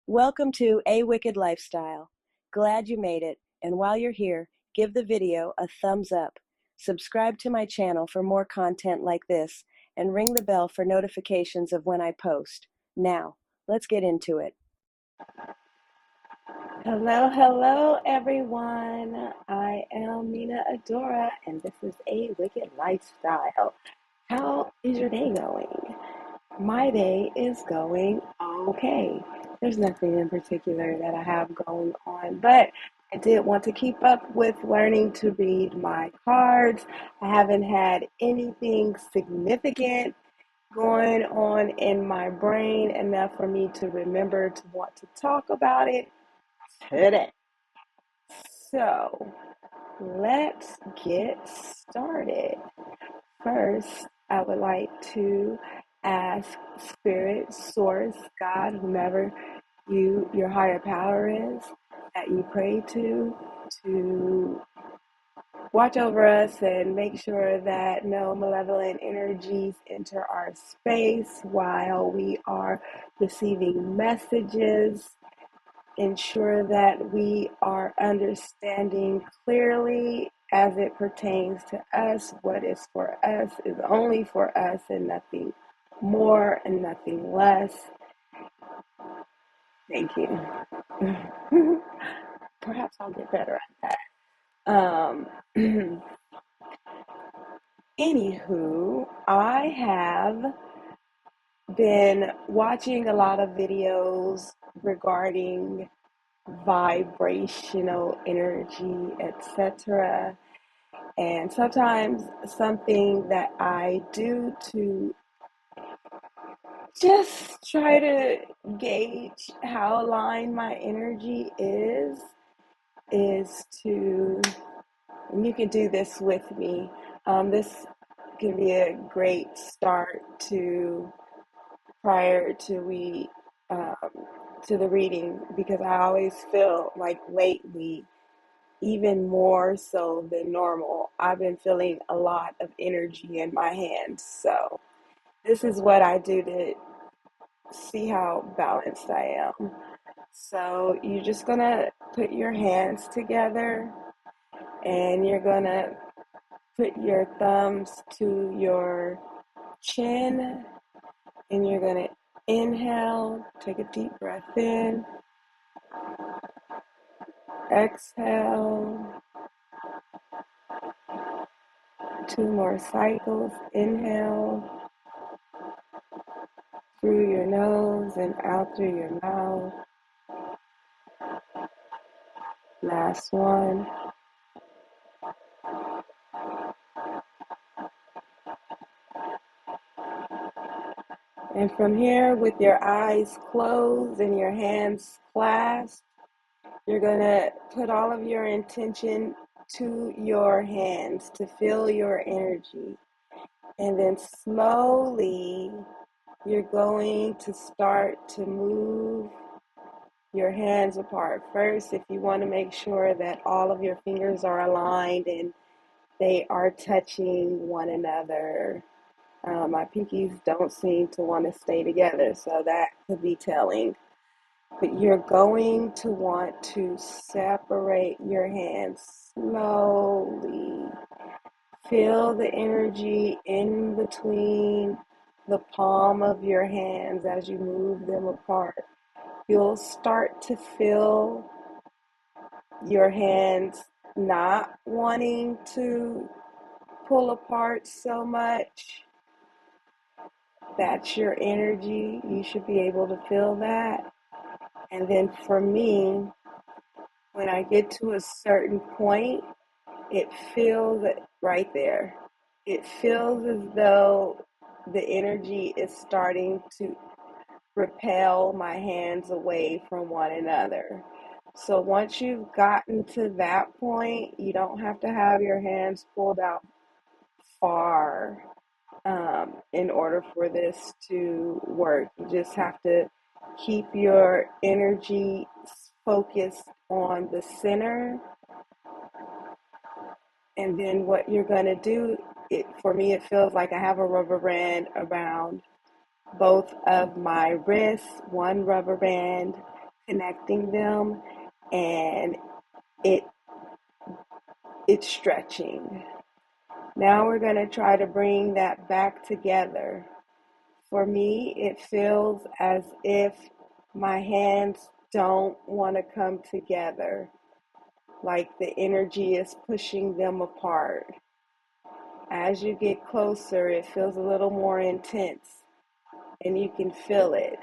Welcome to A Wicked Lifestyle. Glad you made it, and while you're here, give the video a thumbs up. Subscribe to my channel for more content like this, and ring the bell for notifications of when I post. Now, let's get into it. Hello, everyone. I am Nina Adora, and this is A Wicked Lifestyle. How is your day going? My day is going okay. There's nothing in particular that I have going on, but I did want to keep up with learning to read my cards. I haven't had anything significant going on in my brain enough for me to remember to want to talk about it today. So let's get started. First, I would like to ask Spirit, Source, God, whomever your higher power is that you pray to watch over us and make sure that no malevolent energies enter our space while we are receiving messages. Ensure that we are understanding clearly as it pertains to us. What is for us is only for us and nothing more and nothing less. Thank you. Perhaps I'll get better at that. Anywho, I have been watching a lot of videos regarding vibrational energy, etc. And sometimes something that I do to just try to gauge how aligned my energy is to, and you can do this with me. This can be a great start to prior to to the reading, because I always feel like lately, even more so than normal, I've been feeling a lot of energy in my hands. So this is what I do to see how balanced I am. So you're just gonna put your hands together and you're gonna put your thumbs to your chin and you're gonna inhale, take a deep breath in, exhale, 2 more cycles, inhale through your nose and out through your mouth. Last one. And from here, with your eyes closed and your hands clasped, you're going to put all of your intention to your hands to feel your energy. And then slowly, you're going to start to move your hands apart. First, if you want to make sure that all of your fingers are aligned and they are touching one another. My pinkies don't seem to want to stay together, so that could be telling. But you're going to want to separate your hands slowly. Feel the energy in between the palm of your hands as you move them apart. You'll start to feel your hands not wanting to pull apart so much. That's your energy. You should be able to feel that. And then for me, when I get to a certain point, it feels right there. It feels as though the energy is starting to repel my hands away from one another. So once you've gotten to that point, you don't have to have your hands pulled out far in order for this to work. You just have to keep your energy focused on the center. And then what you're going to do, for me, it feels like I have a rubber band around both of my wrists. One rubber band connecting them, and it it's stretching. Now we're going to try to bring that back together. For me, it feels as if my hands don't want to come together, like the energy is pushing them apart. As you get closer, it feels a little more intense, and you can feel it.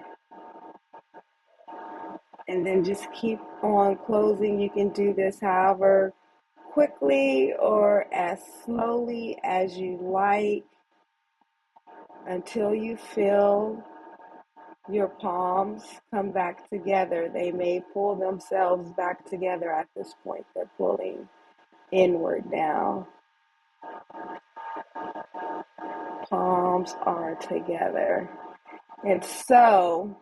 And then just keep on closing. You can do this however quickly or as slowly as you like until you feel your palms come back together. They may pull themselves back together at this point. They're pulling inward now. Palms are together. And so,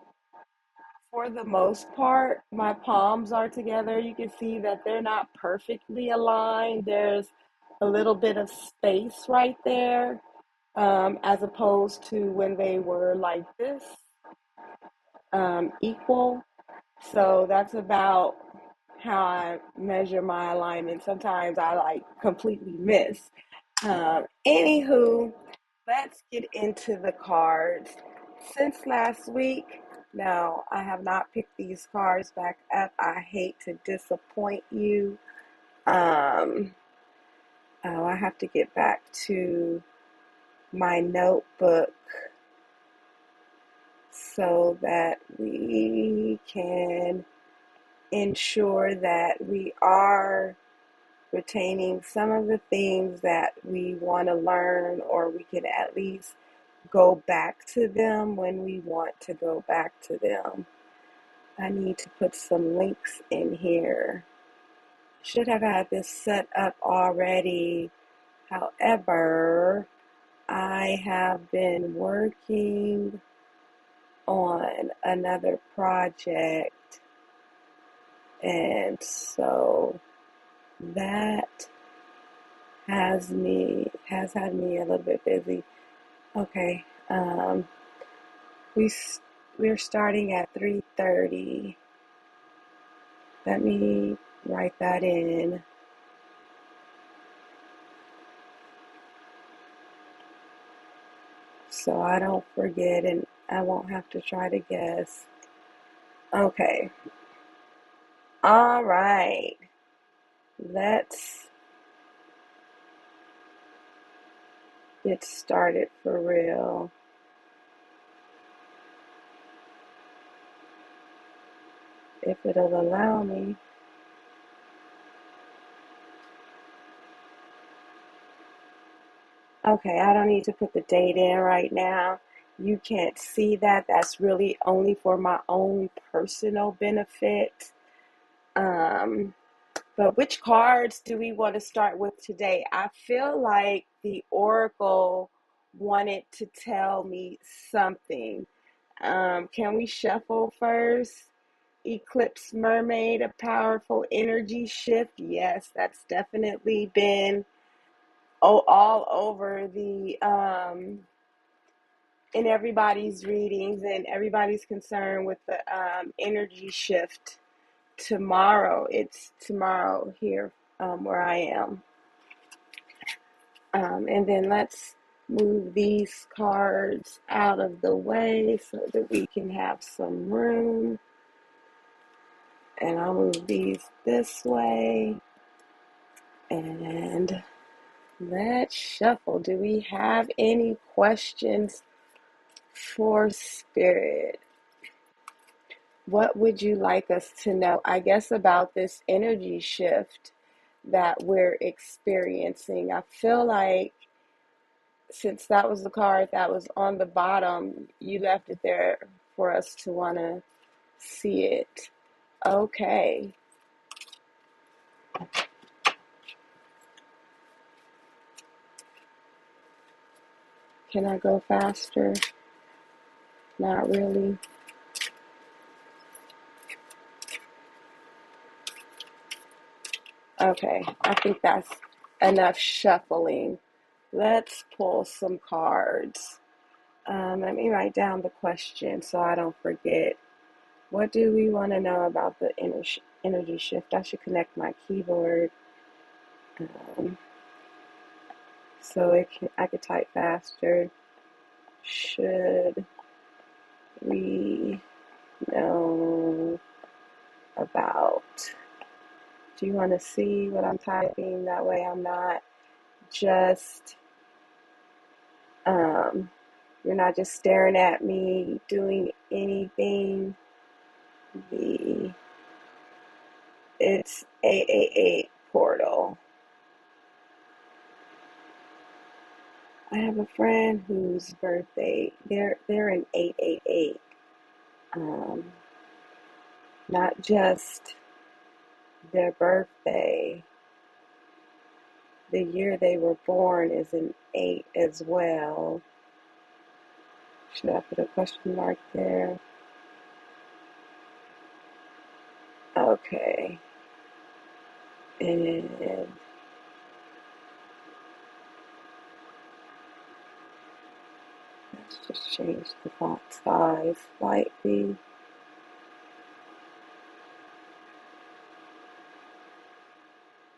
for the most part, my palms are together. You can see that they're not perfectly aligned. There's a little bit of space right there, as opposed to when they were like this, equal. So that's about how I measure my alignment. Sometimes I like completely miss. Anywho, let's get into the cards. Since last week, no, I have not picked these cards back up. I hate to disappoint you. I have to get back to my notebook so that we can ensure that we are retaining some of the things that we want to learn, or we can at least go back to them when we want to go back to them. I need to put some links in here. Should have had this set up already. However, I have been working on another project, and so that has had me a little bit busy. Okay, we're starting at 3:30. Let me write that in. So I don't forget and I won't have to try to guess. Okay. All right. Let's get started for real. If it'll allow me. Okay, I don't need to put the date in right now. You can't see that. That's really only for my own personal benefit. Um, But which cards do we want to start with today? I feel like the Oracle wanted to tell me something. Can we shuffle first? Eclipse Mermaid, a powerful energy shift. Yes, that's definitely been all over the in everybody's readings, and everybody's concerned with the energy shift tomorrow. It's tomorrow here where I am. And then let's move these cards out of the way so that we can have some room. And I'll move these this way. And let's shuffle. Do we have any questions for Spirit? What would you like us to know, I guess, about this energy shift that we're experiencing? I feel like since that was the card that was on the bottom, you left it there for us to want to see it. Okay. Can I go faster? Not really. Okay, I think that's enough shuffling. Let's pull some cards. Let me write down the question so I don't forget. What do we want to know about the energy shift? I should connect my keyboard um, so I could type faster. Should we know about? Do you want to see what I'm typing? That way I'm not just, um, you're not just staring at me doing anything. The It's 888 portal. I have a friend whose birthday, they're in 888. Um, Not just their birthday, the year they were born is an 8 as well. Should I put a question mark there? Okay. And let's just change the font size slightly.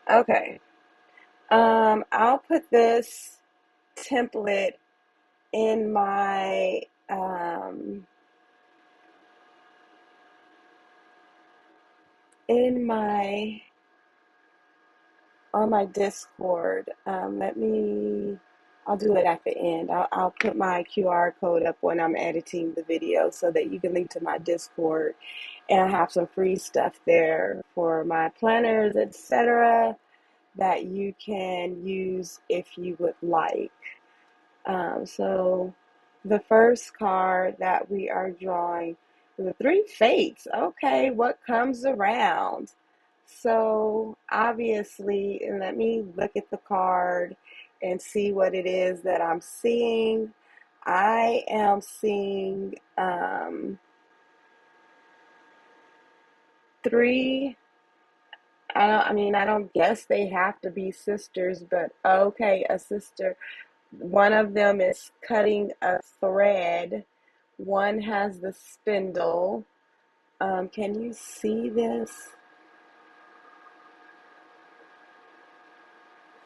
Okay. I'll put this template in my um, in my on my Discord. I'll do it at the end. I'll put my QR code up when I'm editing the video so that you can link to my Discord. And I have some free stuff there for my planners, etc., that you can use if you would like. So the first card that we are drawing, the three fates. Okay, what comes around? So obviously, and let me look at the card and see what it is that I'm seeing. I am seeing three. I don't guess they have to be sisters, but okay, a sister. One of them is cutting a thread. One has the spindle. Can you see this?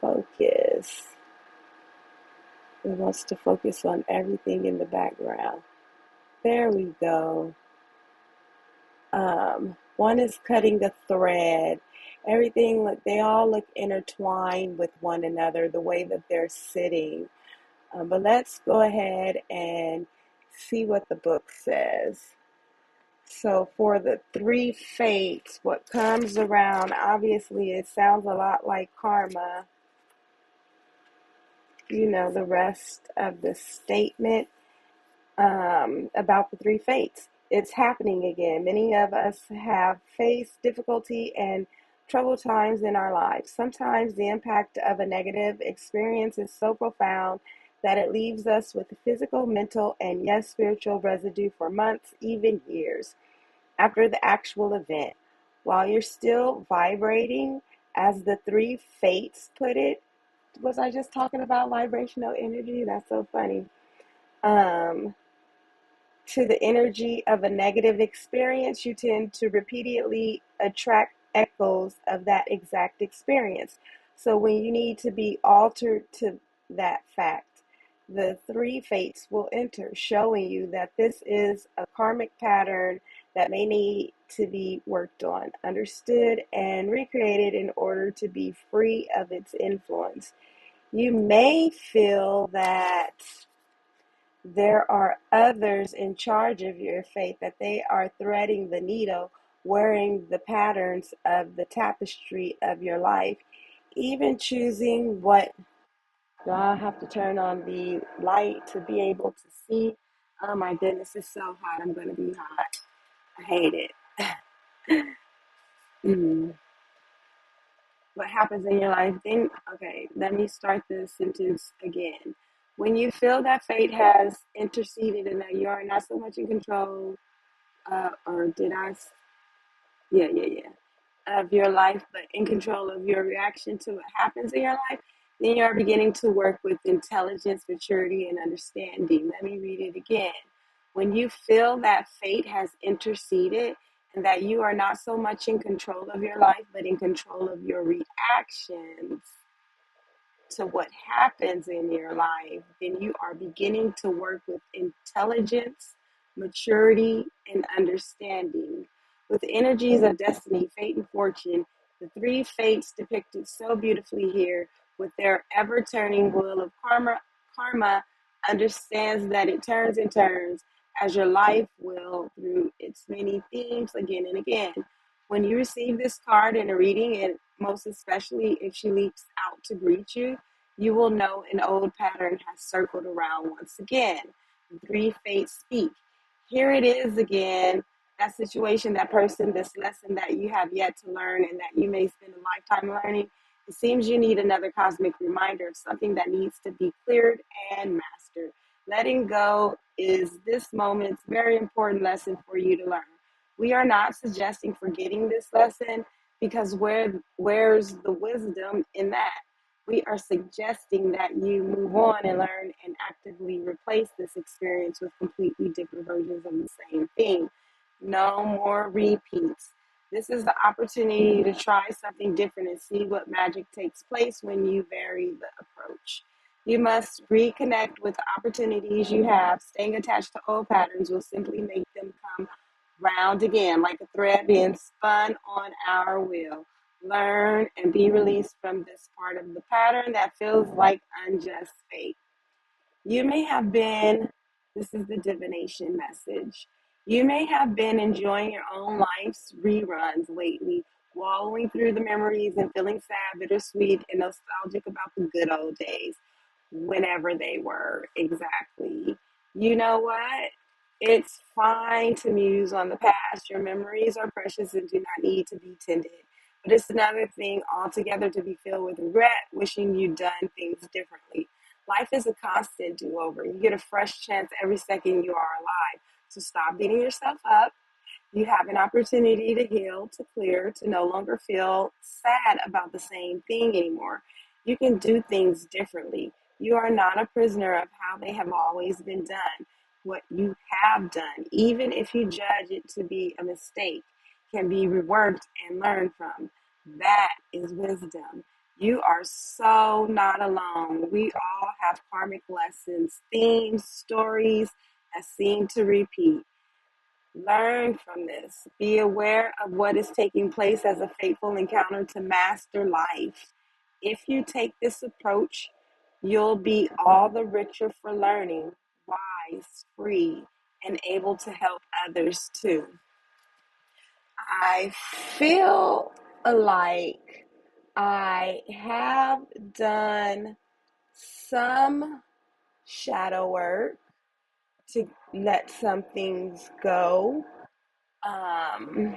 Focus. It wants to focus on everything in the background. There we go. One is cutting a thread. Everything, they all look intertwined with one another, the way that they're sitting. But let's go ahead and see what the book says. So for the three fates, what comes around, obviously it sounds a lot like karma. The rest of the statement about the three fates. It's happening again. Many of us have faced difficulty and troubled times in our lives. Sometimes the impact of a negative experience is so profound that it leaves us with physical, mental, and yes, spiritual residue for months, even years after the actual event. While you're still vibrating, as the three fates put it, was I just talking about vibrational energy? That's so funny. Um, to the energy of a negative experience, you tend to repeatedly attract echoes of that exact experience. So when you need to be altered to that fact, the three fates will enter, showing you that this is a karmic pattern that may need to be worked on, understood, and recreated in order to be free of its influence. You may feel that there are others in charge of your fate, that they are threading the needle, wearing the patterns of the tapestry of your life, even choosing what. Do I have to turn on the light to be able to see? Oh my goodness, it's so hot. I'm going to be hot. I hate it. Mm. What happens in your life? Then, okay, let me start this sentence again. When you feel that fate has interceded and that you are not so much in control, or did I? Yeah, of your life, but in control of your reaction to what happens in your life, then you are beginning to work with intelligence, maturity, and understanding. Let me read it again. when you feel that fate has interceded and that you are not so much in control of your life, but in control of your reactions to what happens in your life, then you are beginning to work with intelligence, maturity, and understanding. With energies of destiny, fate, and fortune, the three fates depicted so beautifully here, with their ever turning wheel of karma understands that it turns and turns as your life will through its many themes again and again. When you receive this card in a reading, and most especially if she leaps out to greet you, you will know an old pattern has circled around once again. Three fates speak. Here it is again. That situation, that person, this lesson that you have yet to learn and that you may spend a lifetime learning. It seems you need another cosmic reminder of something that needs to be cleared and mastered. Letting go is this moment's very important lesson for you to learn. We are not suggesting forgetting this lesson because where's the wisdom in that? We are suggesting that you move on and learn and actively replace this experience with completely different versions of the same thing. No more repeats. This is the opportunity to try something different and see what magic takes place when you vary the approach. You must reconnect with the opportunities you have. Staying attached to old patterns will simply make them come round again, like a thread being spun on our wheel. Learn and be released from this part of the pattern that feels like unjust fate. You may have been, this is the divination message. You may have been enjoying your own life's reruns lately, wallowing through the memories and feeling sad, bittersweet, and nostalgic about the good old days, whenever they were exactly. You know what? It's fine to muse on the past. Your memories are precious and do not need to be tended. But it's another thing altogether to be filled with regret, wishing you'd done things differently. Life is a constant do over. You get a fresh chance every second you are alive. So stop beating yourself up. You have an opportunity to heal, to clear, to no longer feel sad about the same thing anymore. You can do things differently. You are not a prisoner of how they have always been done. What you have done, even if you judge it to be a mistake, can be reworked and learned from. That is wisdom. You are so not alone. We all have karmic lessons, themes, stories that seem to repeat. Learn from this. Be aware of what is taking place as a fateful encounter to master life. If you take this approach, you'll be all the richer for learning, wise, free, and able to help others too. I feel like I have done some shadow work to let some things go. Um,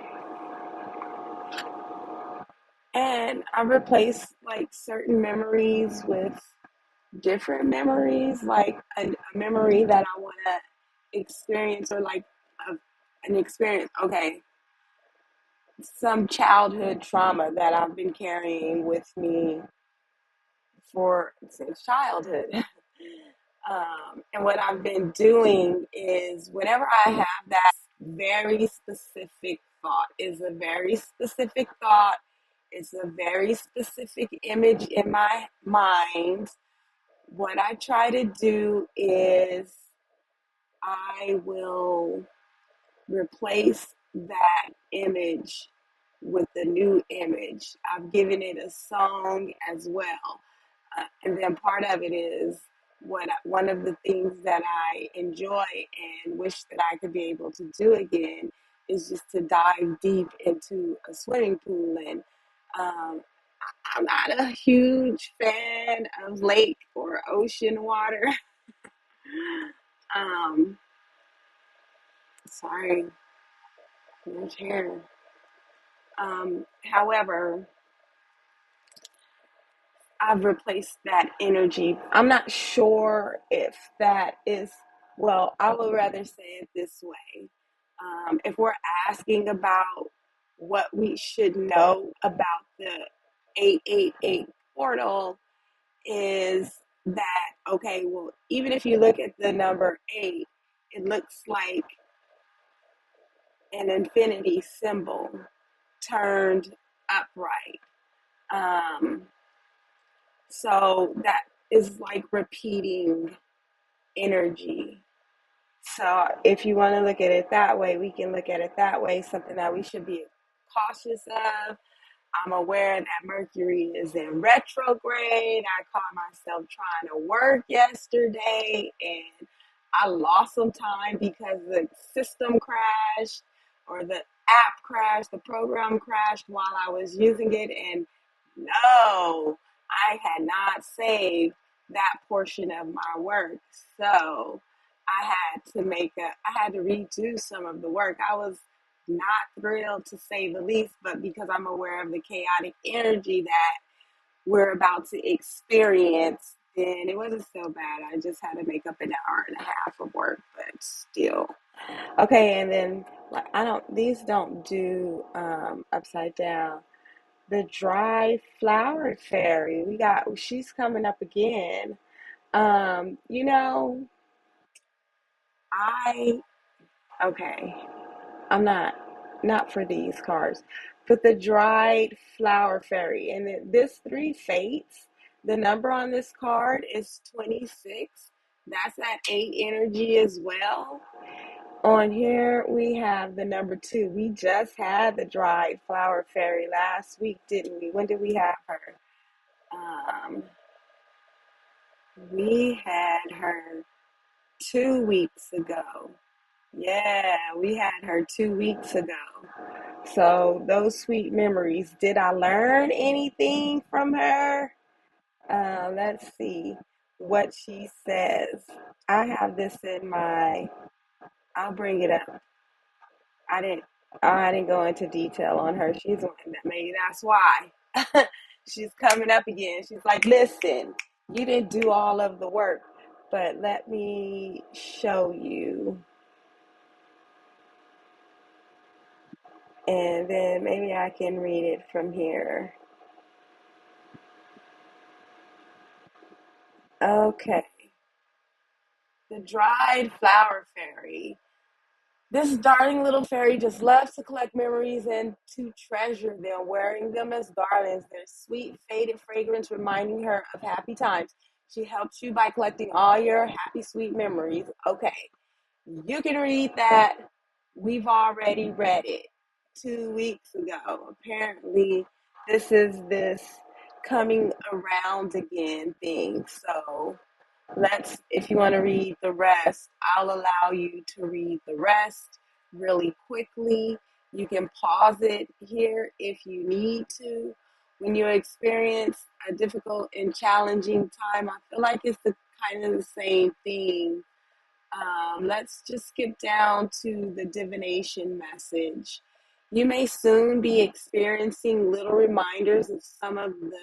and I replaced like certain memories with different memories, like a memory that I want to experience, or like a, an experience. Okay, some childhood trauma that I've been carrying with me for since childhood. And what I've been doing is whenever I have that very specific thought, is a very specific thought, it's a very specific image in my mind. What I try to do is I will replace that image with a new image. I've given it a song as well. And then part of it is one of the things that I enjoy and wish that I could be able to do again is just to dive deep into a swimming pool. And um, I'm not a huge fan of lake or ocean water. um, Sorry, much hair. However, I've replaced that energy. I'm not sure if that is, well, I would rather say it this way. If we're asking about what we should know about the 888 portal, is that, okay, well, even if you look at the number 8, it looks like an infinity symbol turned upright. Um, so that is like repeating energy. So if you want to look at it that way, we can look at it that way, something that we should be cautious of. I'm aware that Mercury is in retrograde. I caught myself trying to work yesterday and I lost some time because the system crashed or the app crashed, the program crashed while I was using it. And no, I had not saved that portion of my work. So I had to redo some of the work. I was not thrilled to say the least, but because I'm aware of the chaotic energy that we're about to experience, then it wasn't so bad. I just had to make up an hour and a half of work, but still. Okay, and then like these don't do upside down. The dry flower fairy, she's coming up again. Um, you know, I okay. I'm not for these cards, but the dried flower fairy. And this three fates, the number on this card is 26. That's that eight energy as well. On here, we have the number two. We just had the dried flower fairy last week, didn't we? When did we have her? Um, we had her 2 weeks ago. Yeah, we had her 2 weeks ago. So those sweet memories. Did I learn anything from her? Let's see what she says. I have this in my. I'll bring it up. I didn't. I didn't go into detail on her. She's one that maybe that's why she's coming up again. She's like, listen, you didn't do all of the work, but let me show you, and then maybe I can read it from here. Okay. The dried flower fairy. This darling little fairy just loves to collect memories and to treasure them, wearing them as garlands, their sweet, faded fragrance reminding her of happy times. She helps you by collecting all your happy, sweet memories. Okay, you can read that. We've already read it 2 weeks ago. Apparently, this coming around again thing. So if you want to read the rest, I'll allow you to read the rest really quickly. You can pause it here if you need to. When you experience a difficult and challenging time, I feel like it's the kind of the same thing. Let's just skip down to the divination message. You may soon be experiencing little reminders of some of the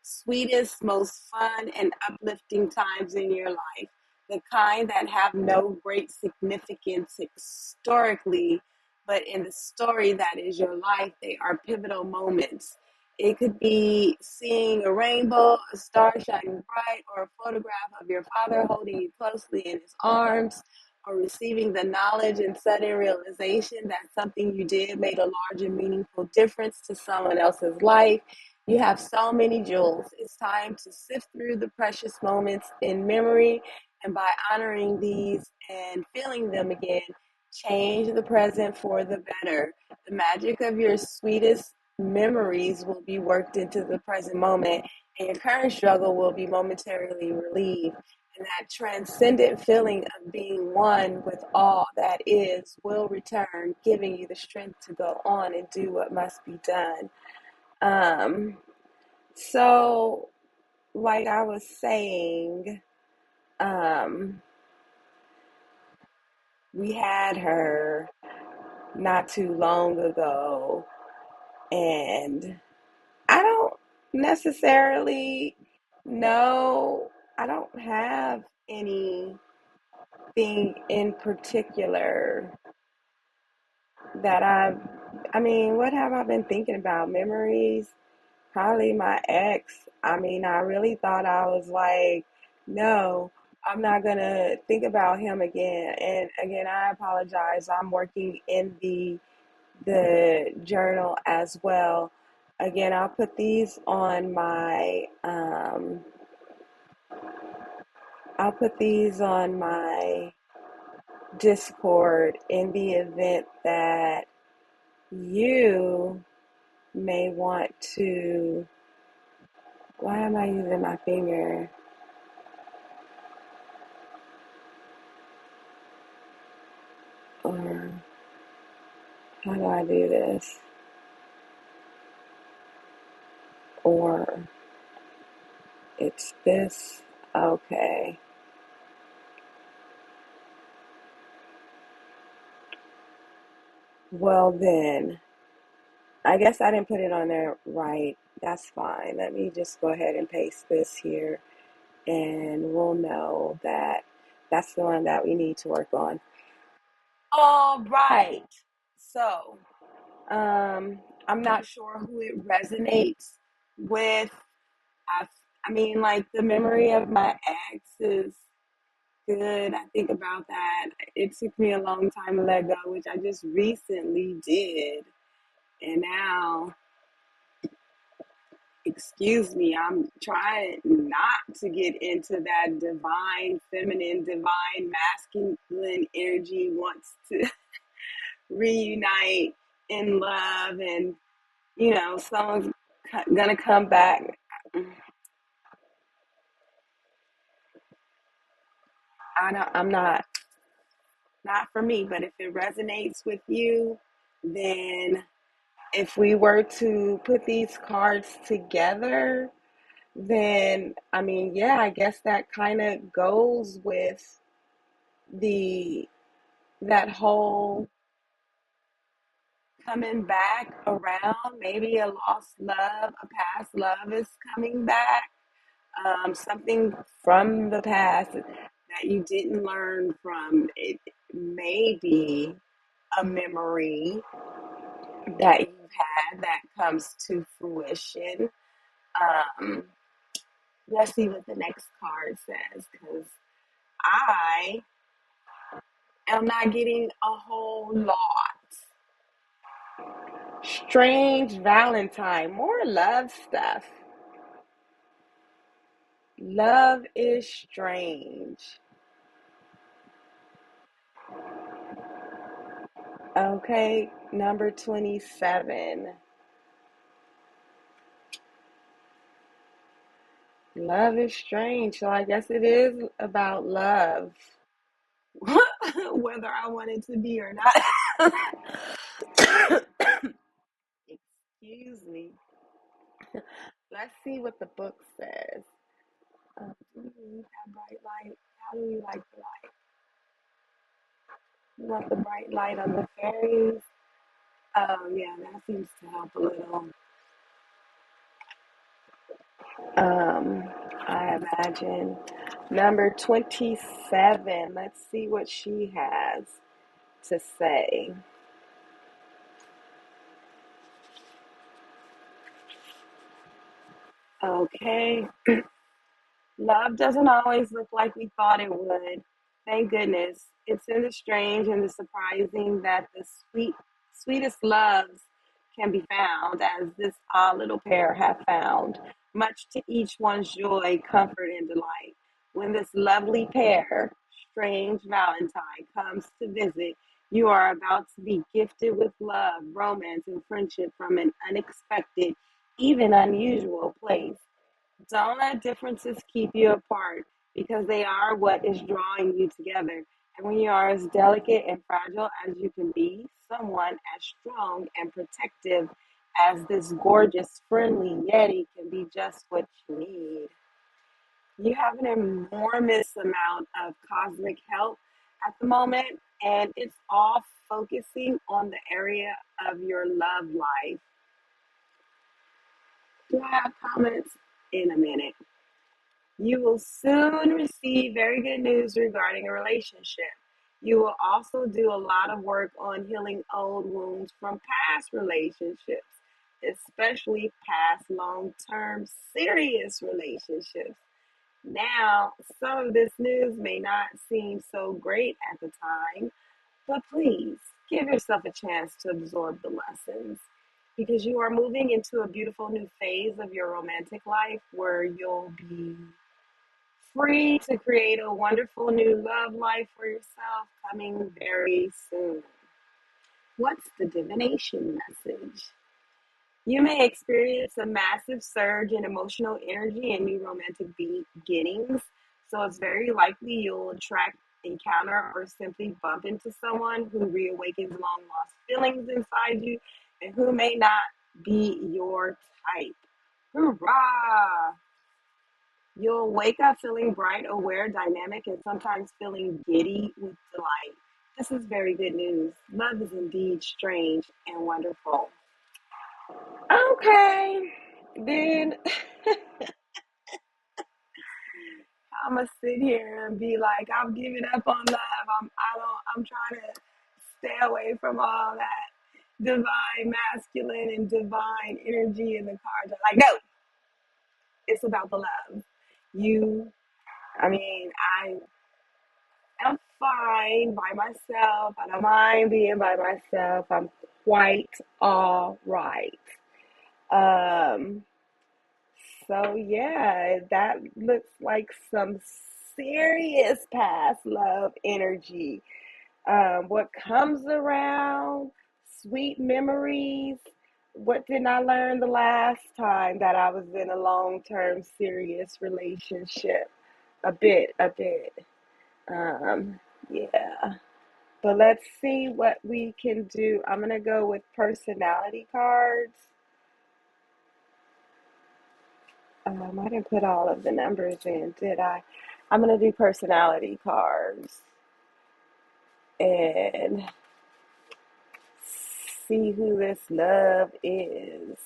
sweetest, most fun, and uplifting times in your life, the kind that have no great significance historically, but in the story that is your life, they are pivotal moments. It could be seeing a rainbow, a star shining bright, or a photograph of your father holding you closely in his arms, or receiving the knowledge and sudden realization that something you did made a large and meaningful difference to someone else's life. You have so many jewels. It's time to sift through the precious moments in memory, and by honoring these and feeling them again, change the present for the better. The magic of your sweetest memories will be worked into the present moment, and your current struggle will be momentarily relieved. And that transcendent feeling of being one with all that is will return, giving you the strength to go on and do what must be done. Um, so, like I was saying, um, we had her not too long ago, and I don't necessarily know, I don't have anything in particular that I mean, what have I been thinking about? Memories? Probably my ex. I mean, I really thought I was like, no. I'm not gonna think about him again. And again, I apologize. I'm working in the journal as well. Again, I'll put these on my Discord in the event that you may want to. Why am I using my finger? Or how do I do this? Or it's this. Okay. Well, then, I guess I didn't put it on there right. That's fine. Let me just go ahead and paste this here, and we'll know that that's the one that we need to work on. All right. So, I'm not sure who it resonates with. I, I mean, like the memory of my ex is good. I think about that. It took me a long time to let go, which I just recently did. And now, excuse me, I'm trying not to get into that divine feminine, divine masculine energy wants to reunite in love, and someone's gonna come back. I'm not for me, but if it resonates with you, then if we were to put these cards together, then I mean, yeah, I guess that kind of goes with the that whole coming back around. Maybe a lost love, a past love is coming back. Something from the past that you didn't learn from. It may be a memory that you've had that comes to fruition. Um, let's see what the next card says, because I am not getting a whole lot. Strange Valentine, more love stuff. Love is strange. Okay, number 27. Love is strange. So I guess it is about love, whether I want it to be or not. Excuse me. Let's see what the book says. Do we need that bright light? How do we like the light? You want the bright light on the fairies? Oh, yeah, that seems to help a little. Um, I imagine. Number 27. Let's see what she has to say. Okay. Love doesn't always look like we thought it would. Thank goodness. It's in the strange and the surprising that the sweetest loves can be found, as this odd little pair have found, much to each one's joy, comfort, and delight. When this lovely pair, strange Valentine, comes to visit, you are about to be gifted with love, romance, and friendship from an unexpected, even unusual place. Don't let differences keep you apart, because they are what is drawing you together. And when you are as delicate and fragile as you can be, someone as strong and protective as this gorgeous, friendly Yeti can be just what you need. You have an enormous amount of cosmic help at the moment, and it's all focusing on the area of your love life. Do I have comments? In a minute. You will soon receive very good news regarding a relationship. You will also do a lot of work on healing old wounds from past relationships, especially past long term serious relationships. Now, some of this news may not seem so great at the time, but please give yourself a chance to absorb the lessons because you are moving into a beautiful new phase of your romantic life where you'll be free to create a wonderful new love life for yourself coming very soon. What's the divination message? You may experience a massive surge in emotional energy and new romantic beginnings, so it's very likely you'll attract, encounter, or simply bump into someone who reawakens long lost feelings inside you and who may not be your type. Hoorah! You'll wake up feeling bright, aware, dynamic, and sometimes feeling giddy with delight. This is very good news. Love is indeed strange and wonderful. Okay, then I'm gonna sit here and be like, I'm giving up on love. I'm trying to stay away from all that divine masculine and divine energy in the cards. I'm like, no, it's about the love. You, I mean, I am fine by myself. I don't mind being by myself. I'm quite all right. Um, So yeah, that looks like some serious past love energy. What comes around, sweet memories. What didn't I learn the last time that I was in a long-term serious relationship? A bit. Um, yeah. But let's see what we can do. I'm gonna go with personality cards. I didn't put all of the numbers in, did I? I'm going to do personality cards and see who this love is.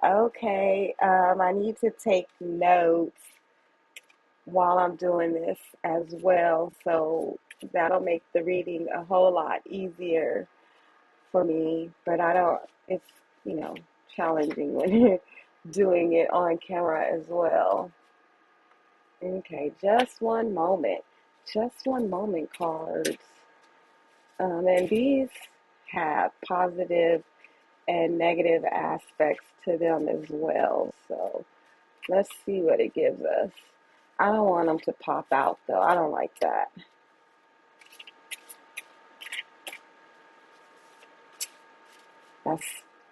Okay, I need to take notes while I'm doing this as well, so that'll make the reading a whole lot easier for me. But I don't, it's, you know, challenging when you're doing it on camera as well. Okay, just one moment. Just one moment cards. And these have positive and negative aspects to them as well. So let's see what it gives us. I don't want them to pop out though. I don't like that. That's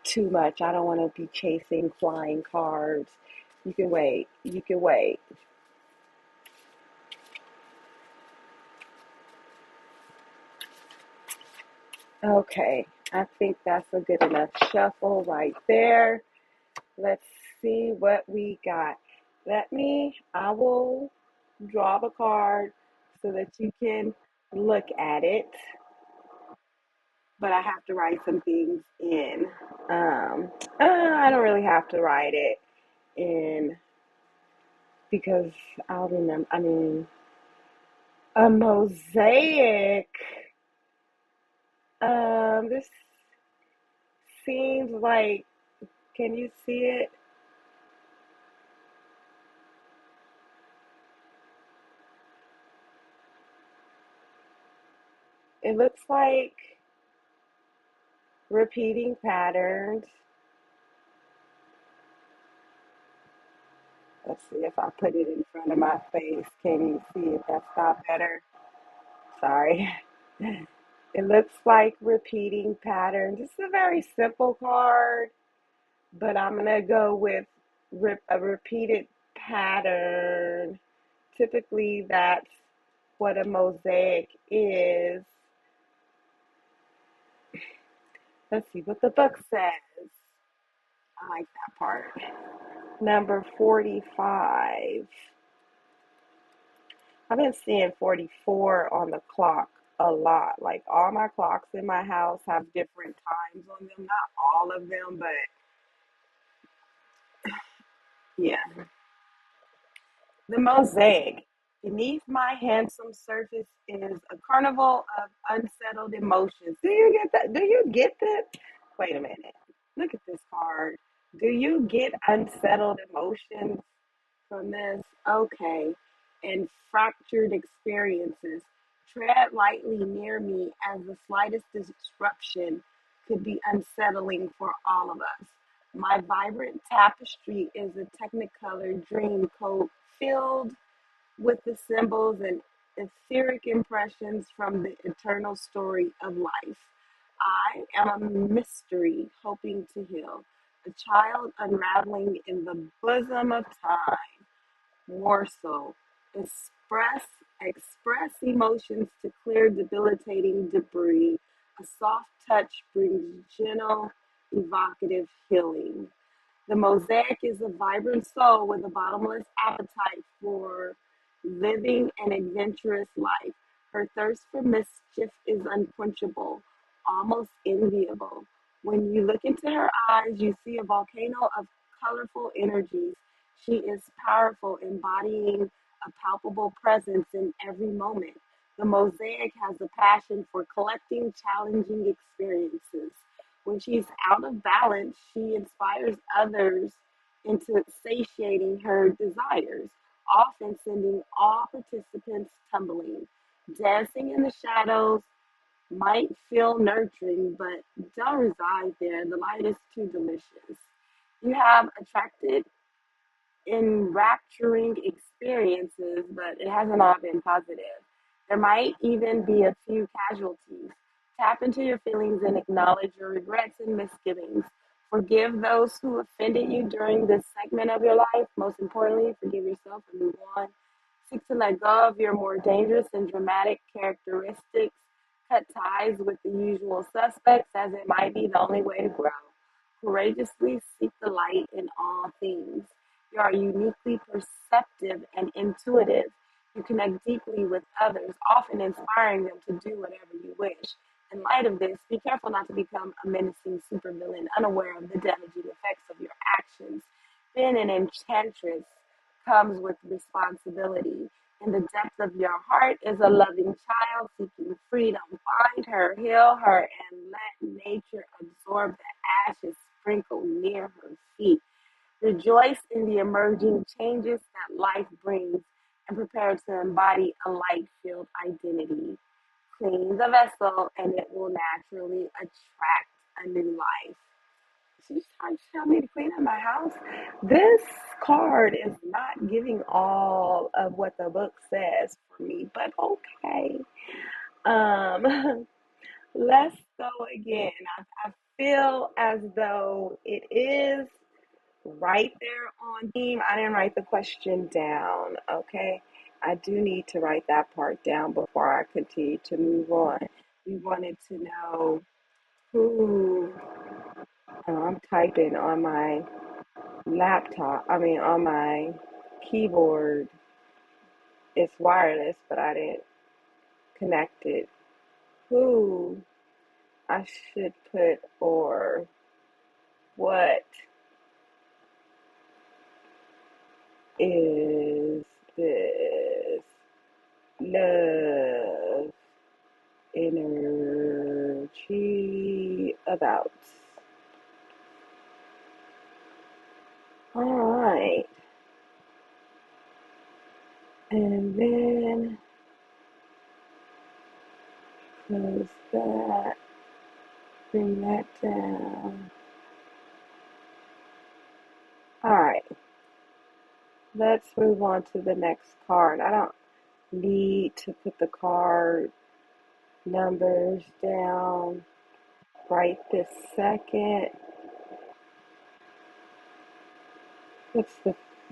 too much. I don't want to be chasing flying cards. You can wait. You can wait. Okay, I think that's a good enough shuffle right there. Let's see what we got. I will draw the card so that you can look at it, but I have to write some things in. I don't really have to write it in because I'll remember, a mosaic. This seems like, can you see it? It looks like repeating patterns. Let's see if I put it in front of my face. Can you see if that's not better? Sorry. It looks like repeating patterns. It's a very simple card, but I'm going to go with a repeated pattern. Typically, that's what a mosaic is. Let's see what the book says. I like that part. Number 45. I've been seeing 44 on the clock a lot. Like all my clocks in my house have different times on them. Not all of them, but yeah. The mosaic. Beneath my handsome surface is a carnival of unsettled emotions. Do you get that? Do you get that? Wait a minute. Look at this card. Do you get unsettled emotions? from this. Okay. And fractured experiences. Tread lightly near me as the slightest disruption could be unsettling for all of us. My vibrant tapestry is a technicolor dream coat filled with the symbols and etheric impressions from the eternal story of life. I am a mystery hoping to heal, a child unraveling in the bosom of time. More so, express emotions to clear debilitating debris. A soft touch brings gentle, evocative healing. The mosaic is a vibrant soul with a bottomless appetite for living an adventurous life. Her thirst for mischief is unquenchable, almost enviable. When you look into her eyes, you see a volcano of colorful energies. She is powerful, embodying a palpable presence in every moment. The mosaic has a passion for collecting challenging experiences. When she's out of balance, she inspires others into satiating her desires, often sending all participants tumbling. Dancing in the shadows might feel nurturing, but don't reside there. The light is too delicious. You have attracted enrapturing experiences, but it hasn't all been positive. There might even be a few casualties. Tap into your feelings and acknowledge your regrets and misgivings. Forgive those who offended you during this segment of your life. Most importantly, forgive yourself and move on. Seek to let go of your more dangerous and dramatic characteristics. Cut ties with the usual suspects, as it might be the only way to grow. Courageously seek the light in all things. You are uniquely perceptive and intuitive. You connect deeply with others, often inspiring them to do whatever you wish. In light of this, be careful not to become a menacing supervillain, unaware of the damaging effects of your actions. Being an enchantress comes with responsibility. In the depth of your heart is a loving child seeking freedom. Find her, heal her, and let nature absorb the ashes sprinkled near her feet. Rejoice in the emerging changes that life brings and prepare to embody a light filled identity. Clean the vessel and it will naturally attract a new life. She's trying to tell me to clean up my house. This card is not giving all of what the book says for me, but okay. Um, let's go again. I feel as though it is right there on theme. I didn't write the question down, okay? I do need to write that part down before I continue to move on. We wanted to know who, I'm typing on my laptop, on my keyboard. It's wireless, but I didn't connect it. Who I should put or what is this love energy about? All right. And then close that, bring that down. All right. Let's move on to the next card. I don't need to put the card numbers down right this second. What's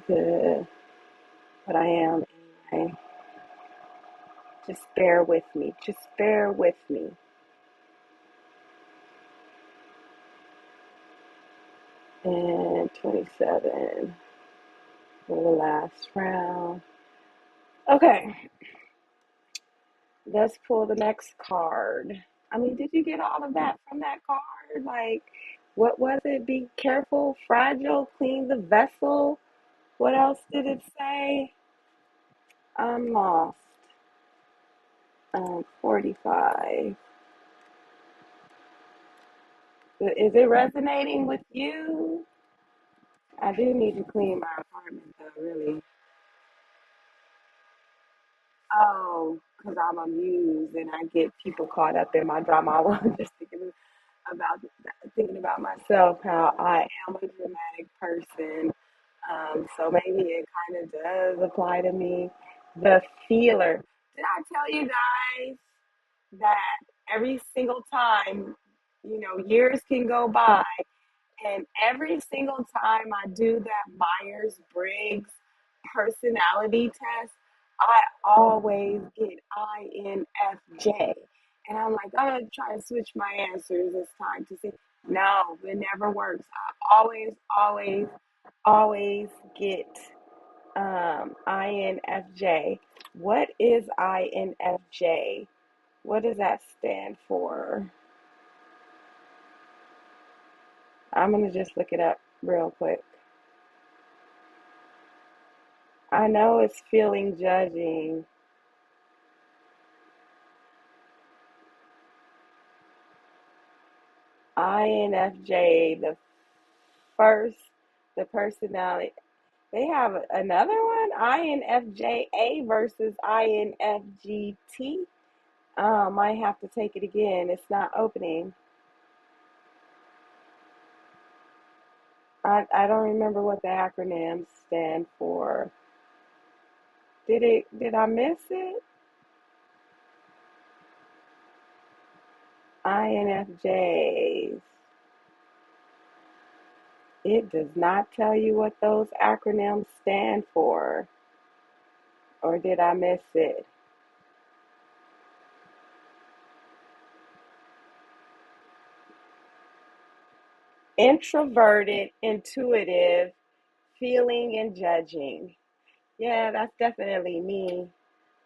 the what I am anyway? Just bear with me. Just bear with me. And 27 for the last round. Okay, let's pull the next card. Did you get all of that from that card? Like, what was it? Be careful, fragile, clean the vessel. What else did it say? I'm lost. 45. Is it resonating with you? I do need to clean my apartment though, really. Oh, because I'm amused and I get people caught up in my drama. I was just about thinking about myself, how I am a dramatic person. So maybe it kind of does apply to me. The feeler. Did I tell you guys that every single time, years can go by, and every single time I do that Myers Briggs personality test, I always get INFJ. And I'm like, I'm going to try to switch my answers this time to see. No, it never works. I always get INFJ. What is INFJ? What does that stand for? I'm going to just look it up real quick. I know it's feeling judging. INFJ, first, the personality. They have another one, INFJA versus INFGT. Might have to take it again. It's not opening. I don't remember what the acronyms stand for. Did I miss it? INFJs. It does not tell you what those acronyms stand for. Or did I miss it? Introverted, intuitive, feeling and judging. Yeah, that's definitely me.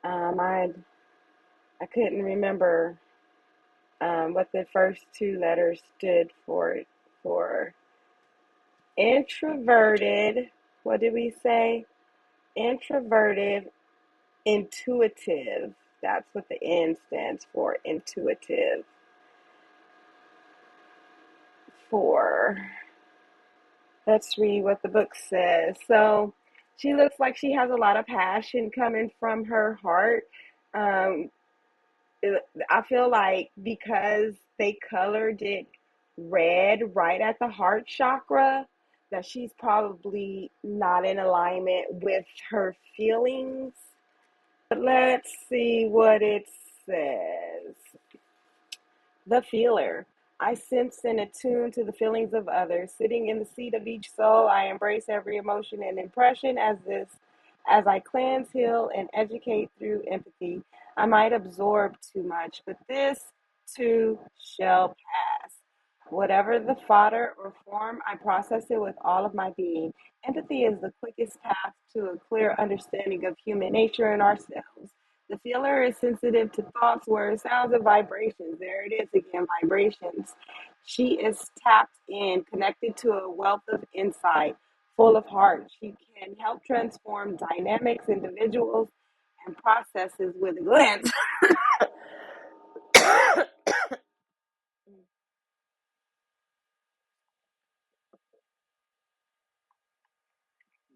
I couldn't remember what the first two letters stood for. Introverted. What did we say? Introverted, intuitive. That's what the N stands for. Intuitive. For Let's read what the book says. So she looks like she has a lot of passion coming from her heart. Um, I feel like because they colored it red right at the heart chakra, that she's probably not in alignment with her feelings. But let's see what it says. The feeler. I sense and attune to the feelings of others. Sitting in the seat of each soul, I embrace every emotion and impression as I cleanse, heal, and educate through empathy. I might absorb too much, but this too shall pass. Whatever the fodder or form, I process it with all of my being. Empathy is the quickest path to a clear understanding of human nature and ourselves. The feeler is sensitive to thoughts, words, sounds, and vibrations. There it is again, vibrations. She is tapped in, connected to a wealth of insight, full of heart. She can help transform dynamics, individuals, and processes with a glance.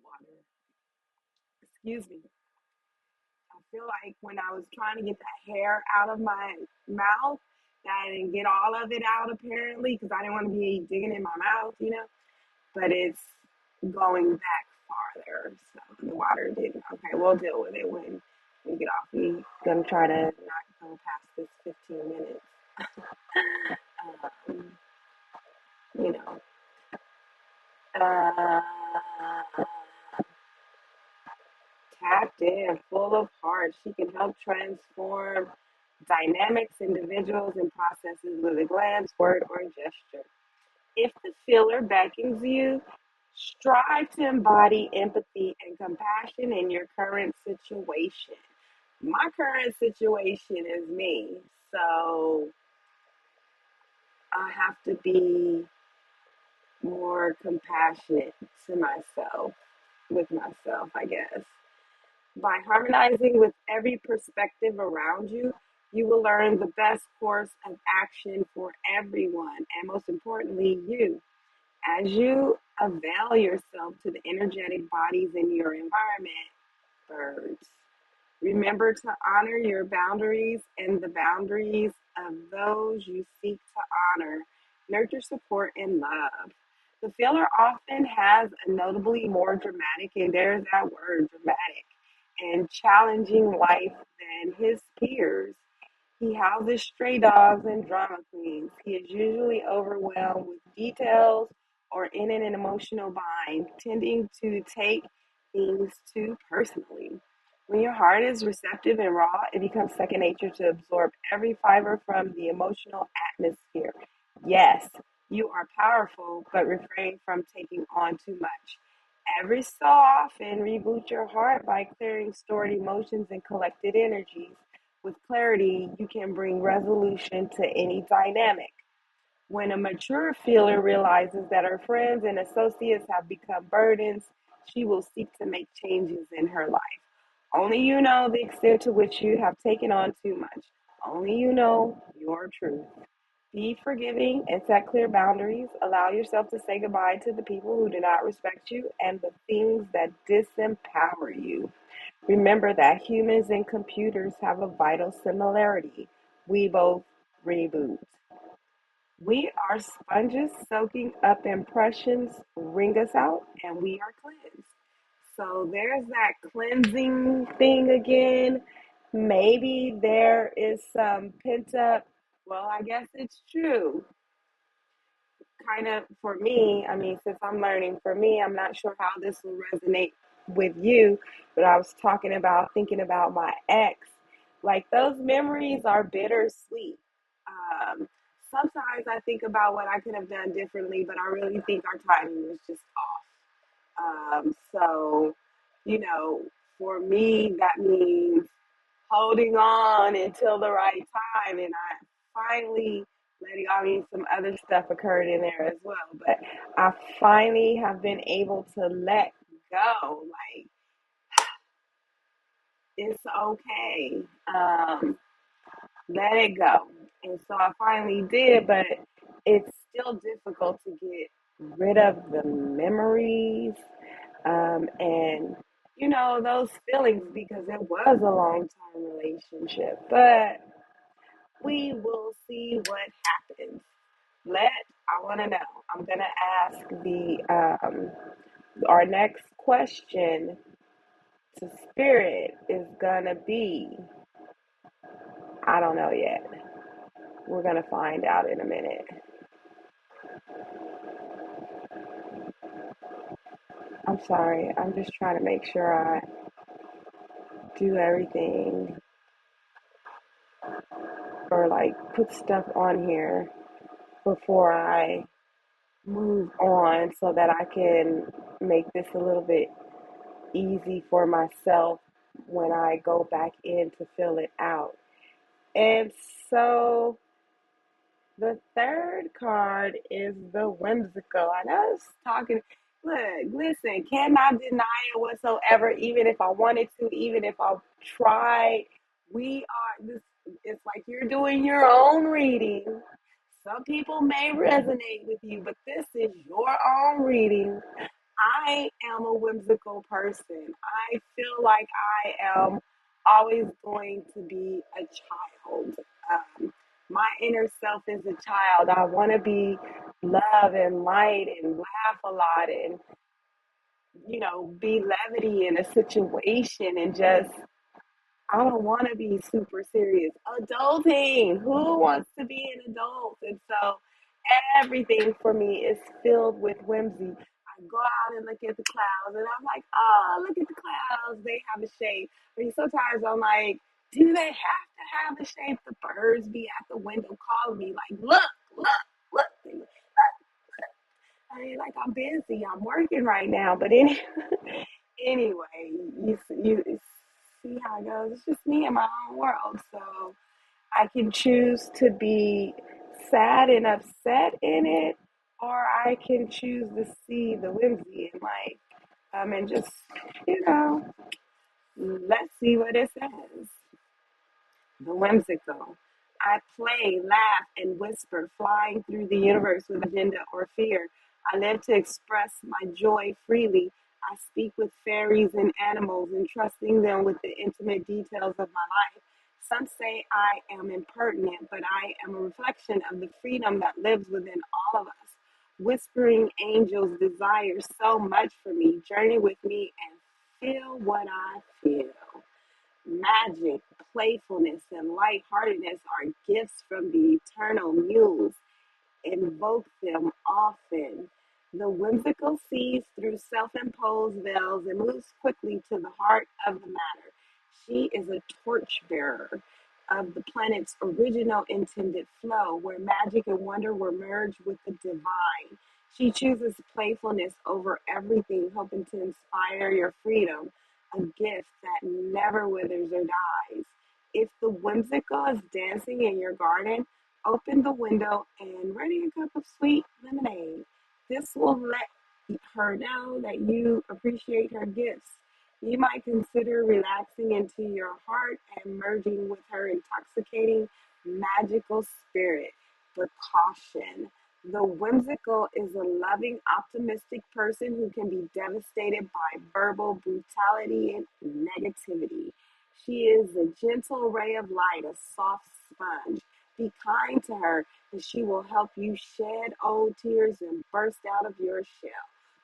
Water. Excuse me. I feel like when I was trying to get the hair out of my mouth, I didn't get all of it out apparently because I didn't want to be digging in my mouth. But it's going back farther. So the water didn't. Okay, we'll deal with it when we get off. We're gonna try to not go past this 15 minutes. Um, you know, uh, tapped in, full of heart. She can help transform dynamics, individuals, and processes with a glance, word, or gesture. If the feeler beckons you, strive to embody empathy and compassion in your current situation. My current situation is me, so I have to be more compassionate to myself, with myself, I guess. By harmonizing with every perspective around you, you will learn the best course of action for everyone, and most importantly, you. As you Avail yourself to the energetic bodies in your environment, birds. Remember to honor your boundaries and the boundaries of those you seek to honor. Nurture, support, and love. The feeler often has a notably more dramatic, and there's that word, dramatic, and challenging life than his peers. He houses stray dogs and drama queens. He is usually overwhelmed with details or in an emotional bind, tending to take things too personally. When your heart is receptive and raw, it becomes second nature to absorb every fiber from the emotional atmosphere. Yes, you are powerful, but refrain from taking on too much. Every so often, reboot your heart by clearing stored emotions and collected energies. With clarity, you can bring resolution to any dynamic. When a mature feeler realizes that her friends and associates have become burdens, she will seek to make changes in her life. Only you know the extent to which you have taken on too much. Only you know your truth. Be forgiving and set clear boundaries. Allow yourself to say goodbye to the people who do not respect you and the things that disempower you. Remember that humans and computers have a vital similarity. We both reboot. We are sponges soaking up impressions, wring us out, and we are cleansed. So there's that cleansing thing again. Maybe there is some pent up, well, I guess it's true kind of for me, I mean, since I'm learning for me, I'm not sure how this will resonate with you, but I was talking about thinking about my ex. Like those memories are bittersweet. Um, Sometimes I think about what I could have done differently, but I really think our timing was just off. So, you know, for me, that means holding on until the right time. And I finally letting, I mean, some other stuff occurred in there as well, but I finally have been able to let go. Like, it's okay. Let it go. And so I finally did, but it's still difficult to get rid of the memories and those feelings because it was a long time relationship. But we will see what happens. I want to know. I'm gonna ask the our next question to spirit is gonna be. I don't know yet. We're gonna find out in a minute. I'm sorry. I'm just trying to make sure I do everything or like put stuff on here before I move on so that I can make this a little bit easy for myself when I go back in to fill it out. And so the third card is the whimsical. I know it's talking. Look, listen, cannot deny it whatsoever, even if I wanted to, even if I tried. We are this. It's like you're doing your own reading. Some people may resonate with you, but this is your own reading. I am a whimsical person. I feel like I am always going to be a child. My inner self is a child. I want to be love and light and laugh a lot and, be levity in a situation and just I don't want to be super serious. Adulting. Who wants to be an adult? And so everything for me is filled with whimsy. I go out and look at the clouds and I'm like, oh, look at the clouds. They have a shape. I mean, sometimes I'm like, do they have to have a shape? The birds be at the window calling me like, look, look. I mean, like I'm busy. I'm working right now. But anyway, you see how it goes. It's just me in my own world. So I can choose to be sad and upset in it, or I can choose to see the whimsy and and just, you know, let's see what it says. The whimsical. I play, laugh, and whisper, flying through the universe with agenda or fear. I live to express my joy freely. I speak with fairies and animals, entrusting them with the intimate details of my life. Some say I am impertinent, but I am a reflection of the freedom that lives within all of us. Whispering angels desire so much for me. Journey with me and feel what I feel. Magic, playfulness, and lightheartedness are gifts from the eternal muse. Invoke them often. The whimsical sees through self imposed veils and moves quickly to the heart of the matter. She is a torchbearer of the planet's original intended flow, where magic and wonder were merged with the divine. She chooses playfulness over everything, hoping to inspire your freedom, a gift that never withers or dies. If the whimsical is dancing in your garden, open the window and ready a cup of sweet lemonade. This will let her know that you appreciate her gifts. You might consider relaxing into your heart and merging with her intoxicating, magical spirit. But caution. The whimsical is a loving, optimistic person who can be devastated by verbal brutality and negativity. She is a gentle ray of light, a soft sponge. Be kind to her, and she will help you shed old tears and burst out of your shell.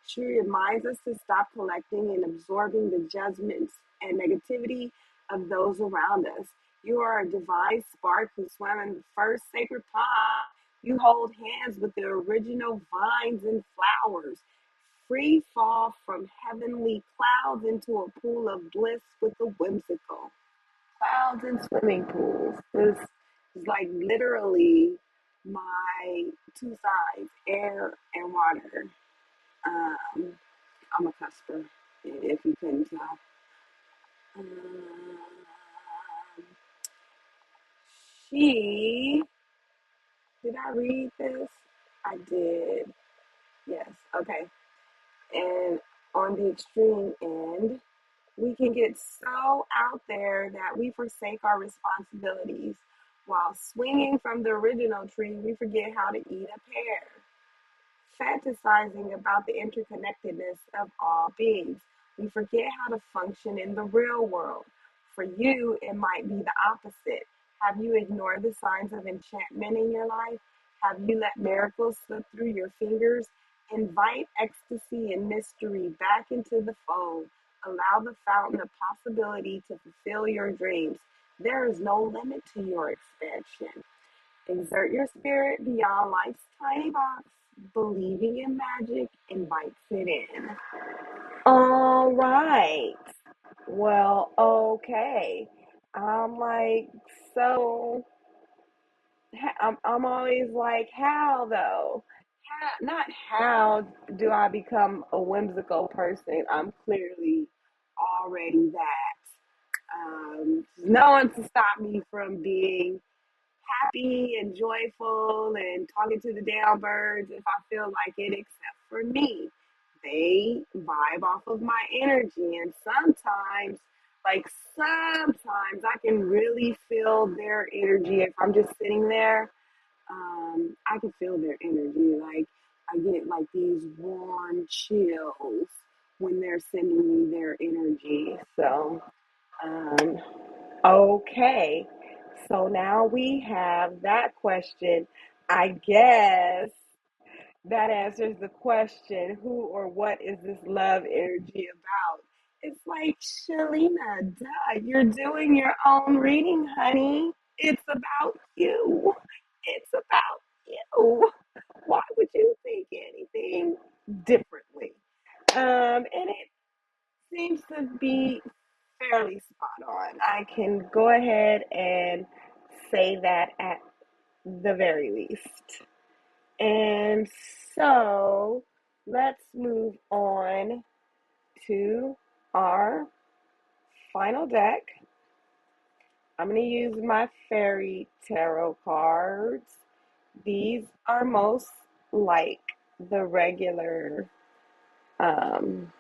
She reminds us to stop collecting and absorbing the judgments and negativity of those around us. You are a divine spark who swam in the first sacred pond. You hold hands with the original vines and flowers. Free fall from heavenly clouds into a pool of bliss with the whimsical. Clouds and swimming pools. This is like literally my two sides, air and water. Um, I'm a cusper, if you couldn't tell. Um, she, did I read this? I did. Yes, okay. And on the extreme end, we can get so out there that we forsake our responsibilities. While swinging from the original tree, we forget how to eat a pear, fantasizing about the interconnectedness of all beings. We forget how to function in the real world. For you, it might be the opposite. Have you ignored the signs of enchantment in your life? Have you let miracles slip through your fingers? Invite ecstasy and mystery back into the fold. Allow the fountain of possibility to fulfill your dreams. There is no limit to your expansion. Exert your spirit beyond life's tiny box. Believing in magic invites it in. All right. Well, okay. I'm like, so I'm always like, how though? Not how do I become a whimsical person? I'm clearly already that. No one to stop me from being happy and joyful and talking to the damn birds if I feel like it, except for me. They vibe off of my energy, and sometimes I can really feel their energy if I'm just sitting there. I can feel their energy. Like I get like these warm chills when they're sending me their energy. So, um, okay. So now we have that question. I guess that answers the question, who or what is this love energy about? It's like, Shalina, duh, you're doing your own reading, honey. It's about you. It's about you. Why would you think anything differently? And it seems to be fairly spot on. I can go ahead and say that at the very least. And so let's move on to our final deck. I'm going to use my fairy tarot cards. These are most like the regular um,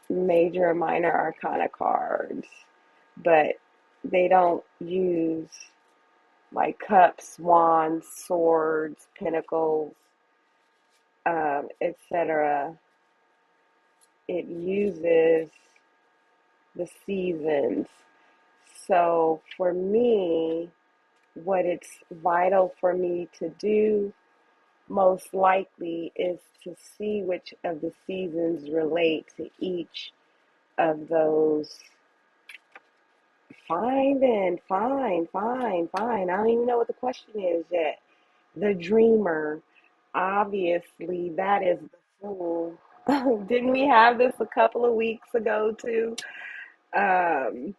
major and minor arcana cards, but they don't use like cups, wands, swords, pentacles. etc. It uses the seasons. So for me, what it's vital for me to do most likely is to see which of the seasons relate to each of those. Fine. I don't even know what the question is yet. The dreamer. Obviously, that is the fool. Didn't we have this a couple of weeks ago too? Um,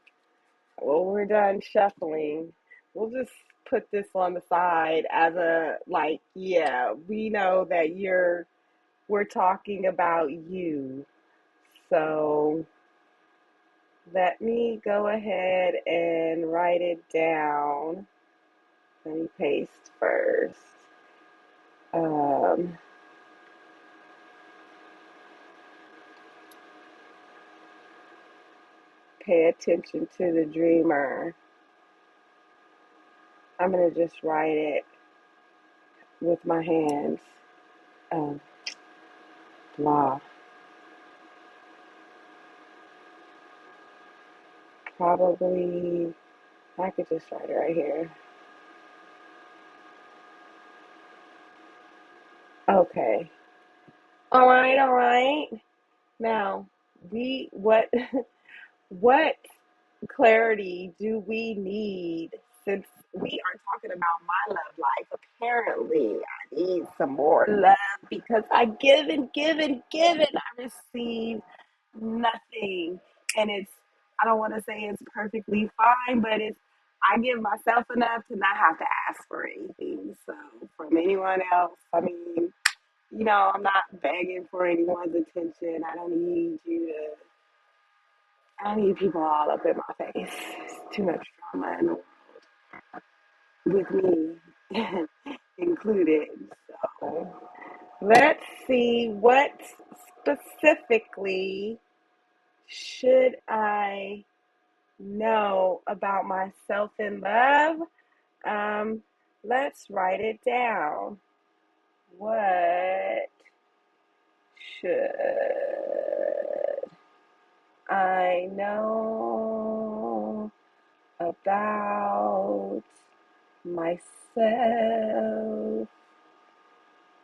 well, we're done shuffling. We'll just put this on the side as a like, yeah, we know that we're talking about you. So let me go ahead and write it down. Let me paste first. Um, Pay attention to the dreamer. I'm going to just write it with my hands. Um, blah. Probably, I could just write it right here. Okay. All right. Now, what what clarity do we need since we are talking about my love life? Apparently, I need some more love because I give and give and give and I receive nothing. And I don't want to say it's perfectly fine, but I give myself enough to not have to ask for anything. So, from anyone else, I mean, I'm not begging for anyone's attention. I don't need people all up in my face. It's too much drama in the world with me included. So let's see, what specifically should I know about myself in love? Um, let's write it down. What should I know about myself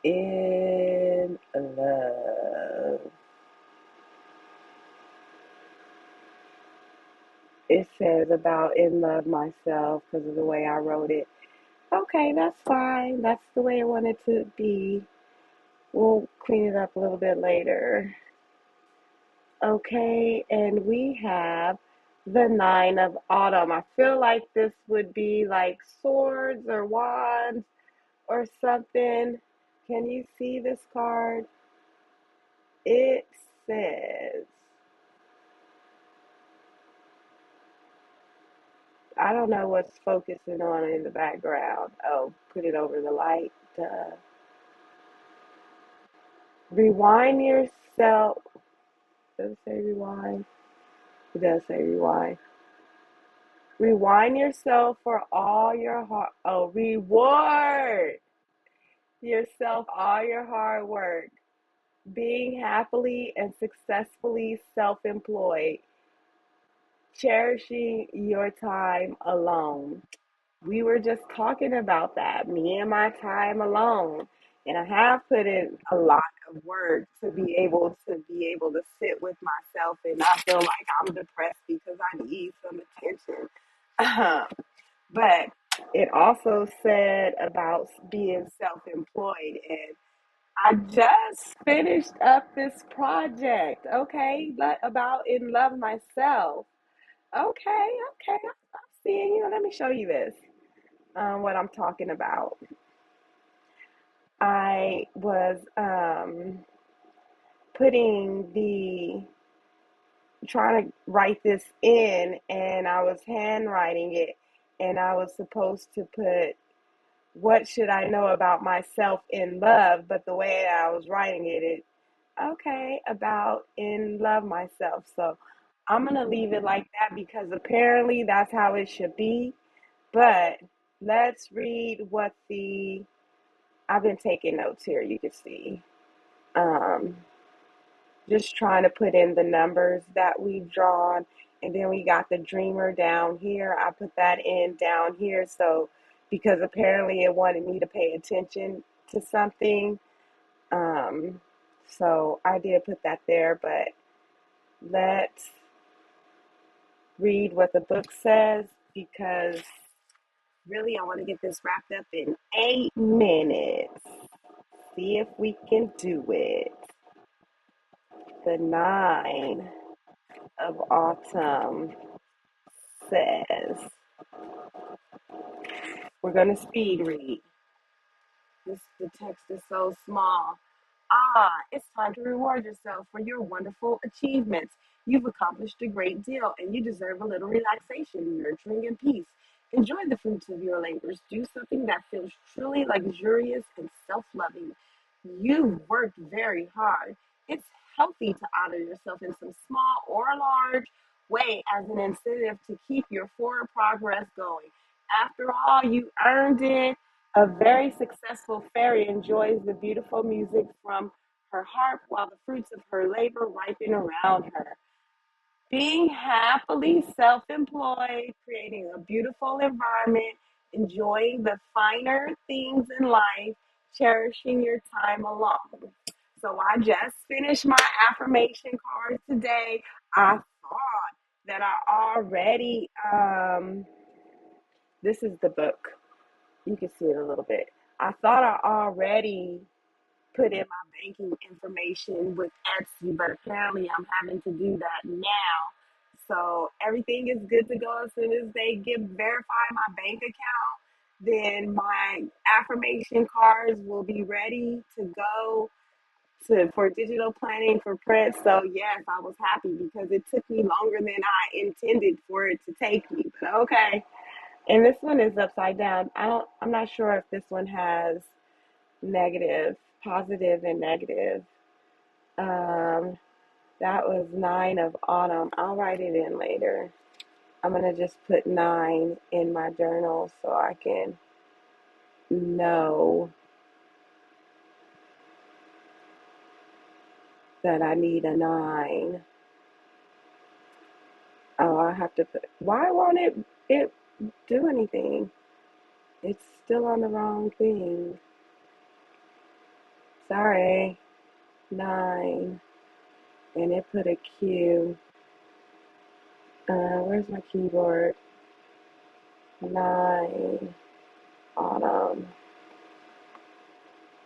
in love? It says about in love myself because of the way I wrote it. Okay, that's fine. That's the way I want it to be. We'll clean it up a little bit later. Okay, and we have the Nine of Autumn. I feel like this would be like swords or wands or something. Can you see this card? It says, I don't know what's focusing on in the background. Oh, put it over the light. Rewind yourself. Does it say rewind? It does say rewind. Rewind yourself for all your hard. Oh, reward yourself all your hard work. Being happily and successfully self-employed. Cherishing your time alone. We were just talking about that, me and my time alone. And I have put in a lot of work to be able to sit with myself and not feel like I'm depressed because I need some attention. But it also said about being self-employed, and I just finished up this project, okay, about in love myself. Okay, I'm seeing you. Let me show you this. What I'm talking about. I was putting trying to write this in, and I was handwriting it, and I was supposed to put what should I know about myself in love, but the way I was writing it, okay, about in love myself. So I'm gonna leave it like that because apparently that's how it should be. But let's read what I've been taking notes here, you can see. Um, just trying to put in the numbers that we've drawn. And then we got the dreamer down here. I put that in down here. So, because apparently it wanted me to pay attention to something. Um, so I did put that there, but let's read what the book says because really I want to get this wrapped up in 8 minutes. See if we can do it. The nine of autumn says, we're going to speed read. The text is so small. It's time to reward yourself for your wonderful achievements. You've accomplished a great deal and you deserve a little relaxation, nurturing, and peace. Enjoy the fruits of your labors. Do something that feels truly luxurious and self loving. You've worked very hard. It's healthy to honor yourself in some small or large way as an incentive to keep your forward progress going. After all, you earned it. A very successful fairy enjoys the beautiful music from her harp while the fruits of her labor ripen around her. Being happily self employed, creating a beautiful environment, enjoying the finer things in life, cherishing your time alone. So I just finished my affirmation card today. I thought that I already, this is the book. You can see it a little bit. I thought I already put in my banking information with Etsy, but apparently I'm having to do that now. So everything is good to go. As soon as they verify my bank account, then my affirmation cards will be ready to go for digital planning for print. So yes, I was happy because it took me longer than I intended for it to take me. But okay. And this one is upside down. I'm not sure if this one has negative, positive and negative. Um, that was 9 of autumn. I'll write it in later. I'm gonna just put 9 in my journal so I can know that I need a 9. Oh, I have to put, why won't it do anything? It's still on the wrong thing. Sorry. 9. And it put a Q. Where's my keyboard? 9 autumn.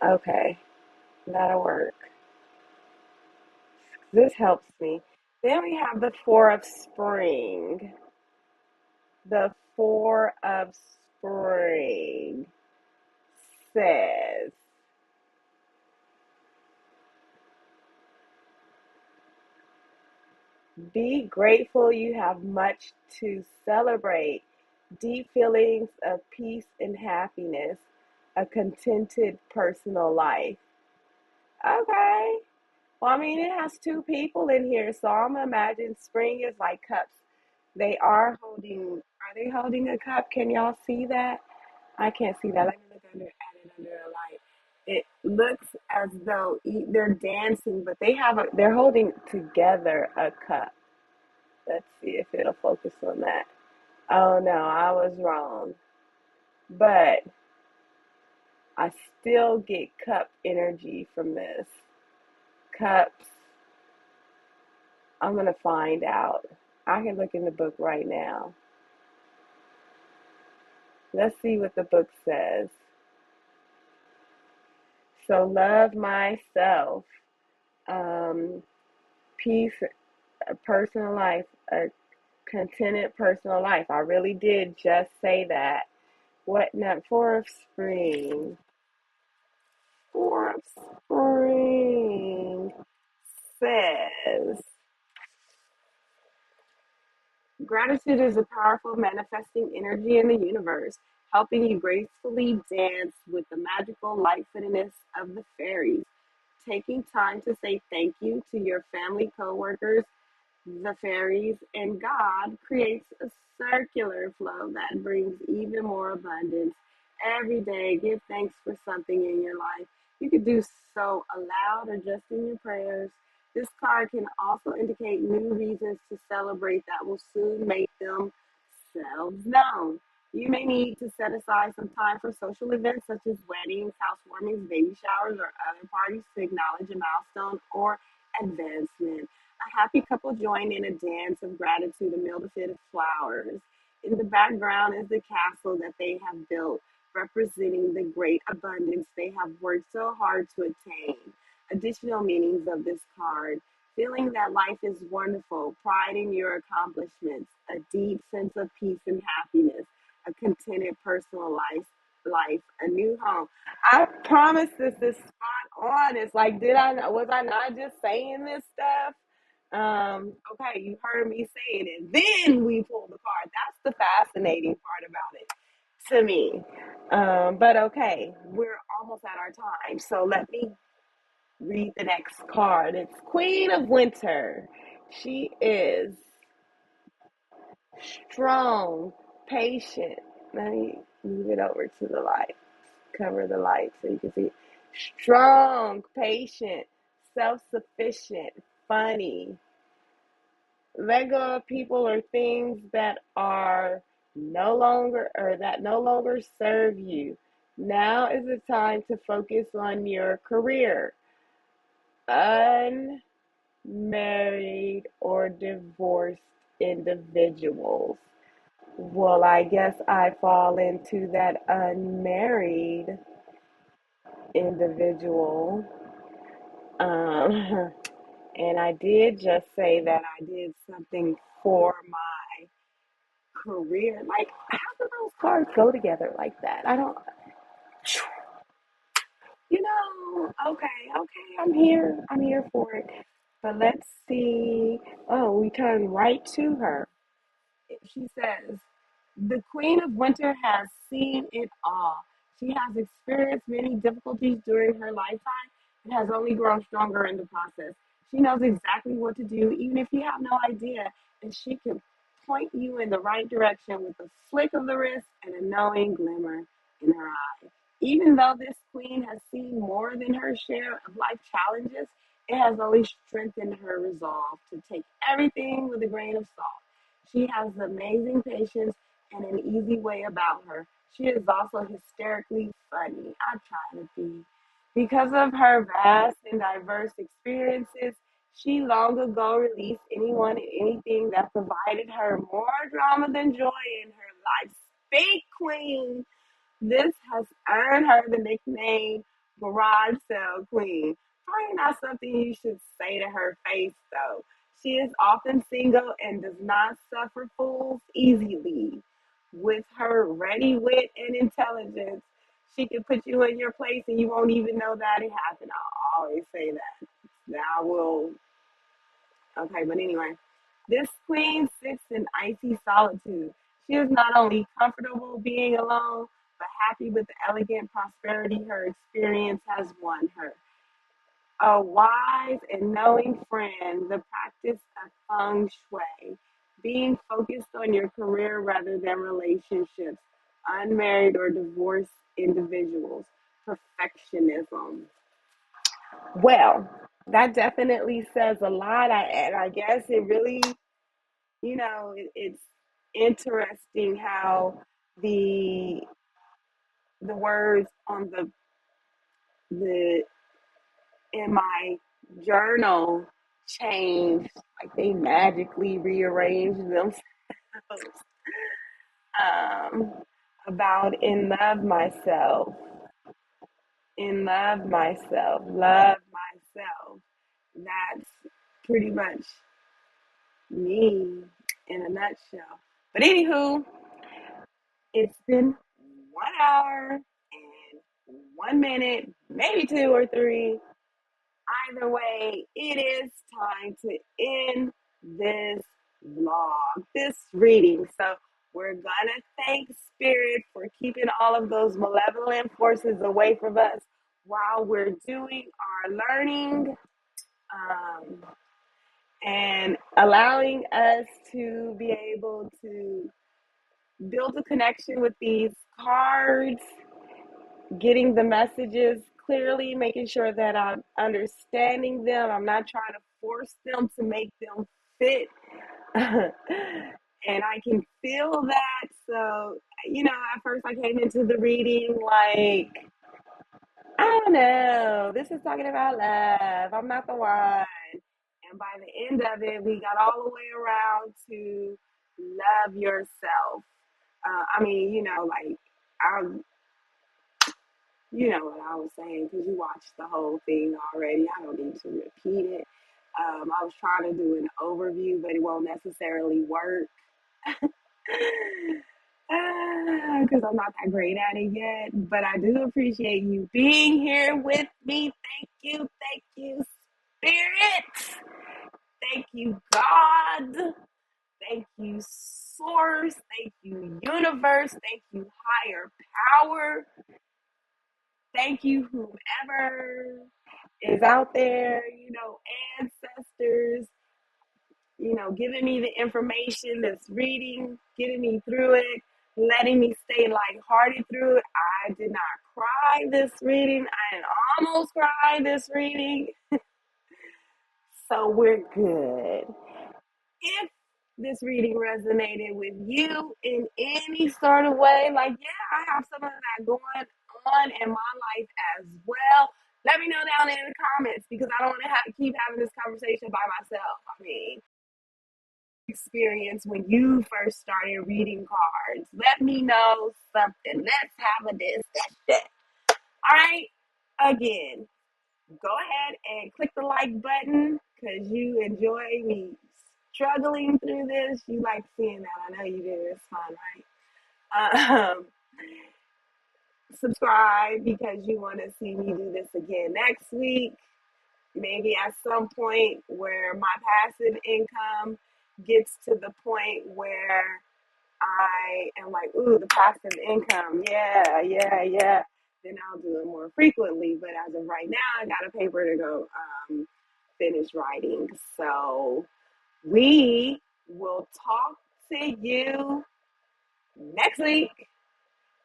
Okay, that'll work. This helps me. Then we have the 4 of spring. The 4 of spring says, be grateful you have much to celebrate. Deep feelings of peace and happiness. A contented personal life. Okay. Well, I mean, it has 2 people in here, so I'm gonna imagine spring is like cups. Are they holding a cup? Can y'all see that? I can't see that. Let me look at it under a light. It looks as though they're dancing, but they're holding together a cup. Let's see if it'll focus on that. Oh no, I was wrong. But I still get cup energy from this. Cups. I'm gonna find out. I can look in the book right now. Let's see what the book says. So, love myself, um, peace, a personal life, a contented personal life. I really did just say that. What now? 4 of spring. 4 of spring says, gratitude is a powerful manifesting energy in the universe, helping you gracefully dance with the magical lightfulness of the fairies. Taking time to say thank you to your family, coworkers, the fairies, and God creates a circular flow that brings even more abundance. Every day, give thanks for something in your life. You could do so aloud or just in your prayers. This card can also indicate new reasons to celebrate that will soon make themselves known. You may need to set aside some time for social events such as weddings, housewarmings, baby showers, or other parties to acknowledge a milestone or advancement. A happy couple join in a dance of gratitude amid a field of flowers. In the background is the castle that they have built, representing the great abundance they have worked so hard to attain. Additional meanings of this card: feeling that life is wonderful, pride in your accomplishments, a deep sense of peace and happiness, a contented personal life, a new home. I promise this is spot on. It's like, was I not just saying this stuff? Okay, you heard me say it, and then we pull the card. That's the fascinating part about it to me. But okay, we're almost at our time. So let me read the next card. It's Queen of Winter. She is strong, patient. Let me move it over to the light. Cover the light so you can see. Strong, patient, self sufficient, funny. Let go of people or things that are no longer serve you. Now is the time to focus on your career. Unmarried or divorced individuals. Well, I guess I fall into that unmarried individual. Um, and I did just say that I did something for my career. Like, how do those cards go together like that? I don't, okay, I'm here for it. But let's see. Oh, we turn right to her. She says, the Queen of Winter has seen it all. She has experienced many difficulties during her lifetime and has only grown stronger in the process. She knows exactly what to do, even if you have no idea, and she can point you in the right direction with a flick of the wrist and a knowing glimmer in her eye. Even though this queen has seen more than her share of life challenges, it has only strengthened her resolve to take everything with a grain of salt. She has amazing patience and an easy way about her. She is also hysterically funny. I try to be. Because of her vast and diverse experiences, she long ago released anyone and anything that provided her more drama than joy in her life. Speak, Queen. This has earned her the nickname Garage Sale Queen. Probably not something you should say to her face, though. She is often single and does not suffer fools easily. With her ready wit and intelligence, she can put you in your place and you won't even know that it happened. I always say that. Now I will. Okay, but anyway, this queen sits in icy solitude. She is not only comfortable being alone, but happy with the elegant prosperity her experience has won her. A wise and knowing friend, the practice of feng shui, being focused on your career rather than relationships, unmarried or divorced individuals, perfectionism. Well, that definitely says a lot. And I guess it really, it's interesting how the the words on the in my journal changed, like they magically rearranged themselves. Um, about love myself. That's pretty much me in a nutshell. But anywho, it's been 1 hour and 1 minute, maybe two or three. Either way, it is time to end this vlog, this reading. So we're gonna thank Spirit for keeping all of those malevolent forces away from us while we're doing our learning. Um, and allowing us to be able to build a connection with these cards, getting the messages clearly, making sure that I'm understanding them. I'm not trying to force them to make them fit. And I can feel that. So, at first I came into the reading like, I don't know, this is talking about love. I'm not the one. And by the end of it, we got all the way around to love yourself. Like, I, you know what I was saying because you watched the whole thing already. I don't need to repeat it. I was trying to do an overview, but it won't necessarily work because I'm not that great at it yet. But I do appreciate you being here with me. Thank you, Spirit. Thank you, God. Thank you, Source. Thank you, Universe. Thank you, Higher Power. Thank you, whomever is out there, ancestors, giving me the information that's reading, getting me through it, letting me stay lighthearted through it. I did not cry this reading. I almost cried this reading. So we're good. If this reading resonated with you in any sort of way, like, yeah, I have some of that going on in my life as well. Let me know down in the comments because I don't want to keep having this conversation by myself. I mean, experience when you first started reading cards. Let me know something. Let's have a discussion. All right. Again, go ahead and click the like button because you enjoy me struggling through this. You like seeing that. I know you do. It's fun, right? Subscribe because you want to see me do this again next week. Maybe at some point where my passive income gets to the point where I am like, ooh, the passive income. Yeah. Then I'll do it more frequently. But as of right now, I got a paper to go finish writing. So we will talk to you next week.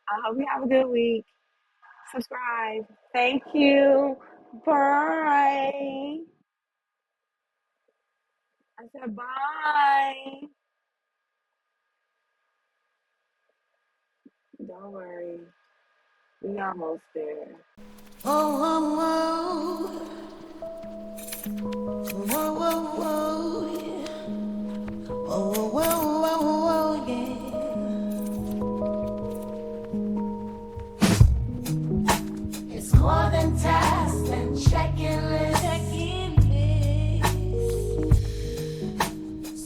I hope you have a good week. Subscribe. Thank you. Bye. I said bye. Don't worry. We almost there. Oh, oh, oh. Whoa, whoa, whoa. Yeah. Oh, whoa, whoa, whoa, yeah. It's more than tasks and checking lists.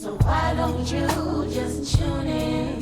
So why don't you just tune in?